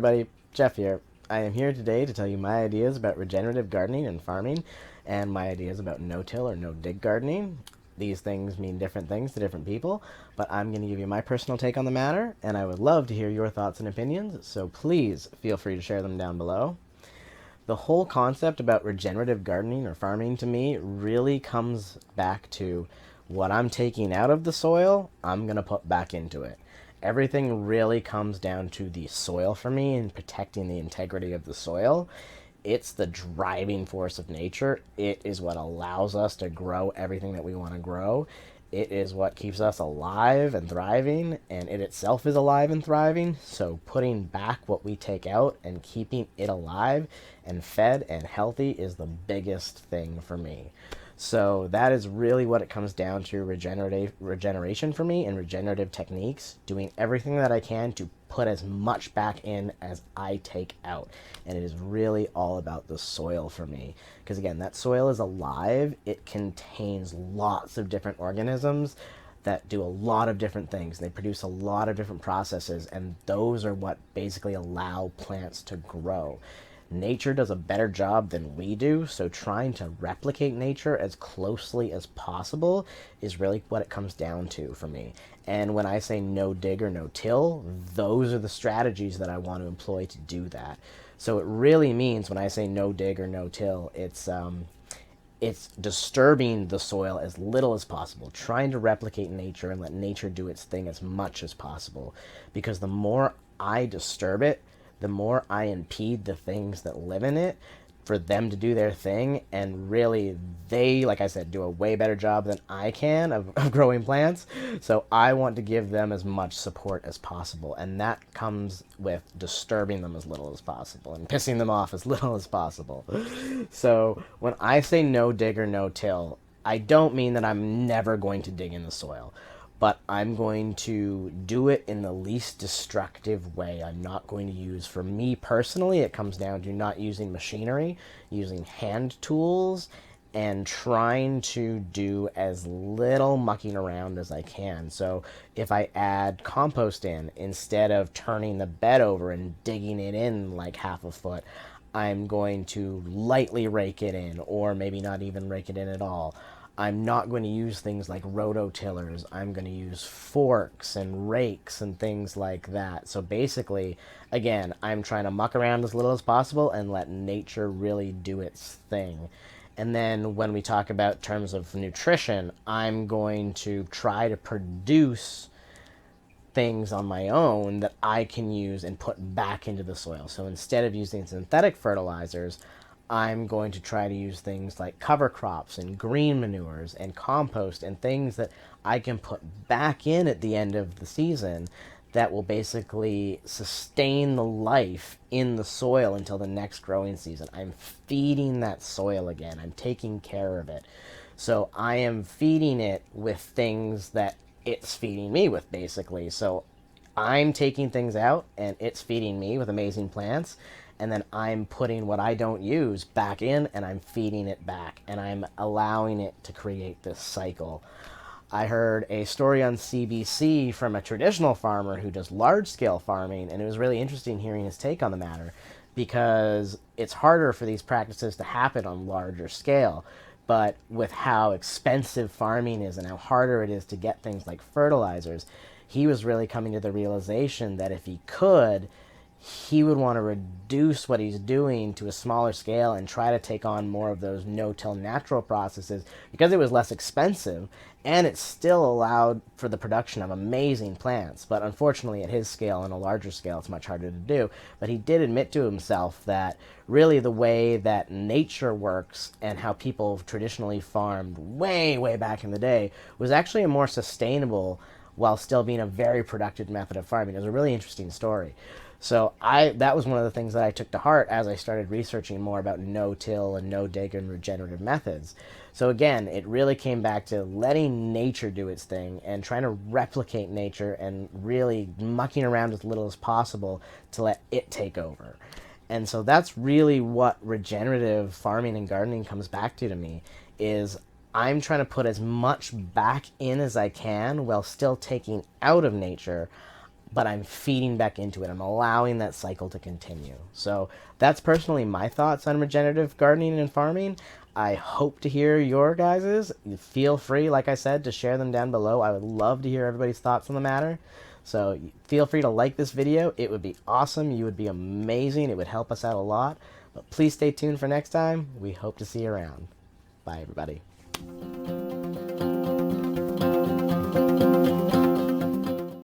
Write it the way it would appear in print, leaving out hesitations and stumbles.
everybody, Jeff here. I am here today to tell you my ideas about regenerative gardening and farming, and my ideas about no-till or no-dig gardening. These things mean different things to different people, but I'm going to give you my personal take on the matter, and I would love to hear your thoughts and opinions, so please feel free to share them down below. The whole concept about regenerative gardening or farming to me really comes back to what I'm taking out of the soil, I'm going to put back into it. Everything really comes down to the soil for me and protecting the integrity of the soil. It's the driving force of nature. It is what allows us to grow everything that we want to grow. It is what keeps us alive and thriving, and it itself is alive and thriving. So putting back what we take out and keeping it alive and fed and healthy is the biggest thing for me. So that is really what it comes down to, regeneration for me and regenerative techniques, doing everything that I can to put as much back in as I take out. And it is really all about the soil for me. Because again, that soil is alive. It contains lots of different organisms that do a lot of different things. They produce a lot of different processes, and those are what basically allow plants to grow. Nature does a better job than we do, so trying to replicate nature as closely as possible is really what it comes down to for me. And when I say no dig or no till, those are the strategies that I want to employ to do that. So it really means when I say no dig or no till, it's disturbing the soil as little as possible, trying to replicate nature and let nature do its thing as much as possible. Because the more I disturb it, the more I impede the things that live in it for them to do their thing, and really they, like I said, do a way better job than I can of growing plants. So I want to give them as much support as possible, and that comes with disturbing them as little as possible and pissing them off as little as possible. So when I say no dig or no till, I don't mean that I'm never going to dig in the soil, but I'm going to do it in the least destructive way. I'm not going to use, for me personally, it comes down to not using machinery, using hand tools, and trying to do as little mucking around as I can. So if I add compost in, instead of turning the bed over and digging it in like half a foot, I'm going to lightly rake it in, or maybe not even rake it in at all. I'm not going to use things like rototillers. I'm going to use forks and rakes and things like that. So basically, again, I'm trying to muck around as little as possible and let nature really do its thing. And then when we talk about terms of nutrition, I'm going to try to produce things on my own that I can use and put back into the soil. So instead of using synthetic fertilizers, I'm going to try to use things like cover crops and green manures and compost and things that I can put back in at the end of the season that will basically sustain the life in the soil until the next growing season. I'm feeding that soil again. I'm taking care of it. So I am feeding it with things that it's feeding me with, basically. So I'm taking things out and it's feeding me with amazing plants. And then I'm putting what I don't use back in, and I'm feeding it back, and I'm allowing it to create this cycle. I heard a story on CBC from a traditional farmer who does large-scale farming, and it was really interesting hearing his take on the matter, because it's harder for these practices to happen on larger scale. But with how expensive farming is and how harder it is to get things like fertilizers, he was really coming to the realization that if he could, he would want to reduce what he's doing to a smaller scale and try to take on more of those no-till natural processes, because it was less expensive and it still allowed for the production of amazing plants. But unfortunately, at his scale and a larger scale, it's much harder to do. But he did admit to himself that really the way that nature works and how people traditionally farmed way, way back in the day was actually a more sustainable while still being a very productive method of farming. It was a really interesting story. So that was one of the things that I took to heart as I started researching more about no-till and no-dig and regenerative methods. So again, it really came back to letting nature do its thing and trying to replicate nature and really mucking around as little as possible to let it take over. And so that's really what regenerative farming and gardening comes back to me, is I'm trying to put as much back in as I can while still taking out of nature but I'm feeding back into it. I'm allowing that cycle to continue. So that's personally my thoughts on regenerative gardening and farming. I hope to hear your guys's. Feel free, like I said, to share them down below. I would love to hear everybody's thoughts on the matter. So feel free to like this video. It would be awesome. You would be amazing. It would help us out a lot. But please stay tuned for next time. We hope to see you around. Bye, everybody.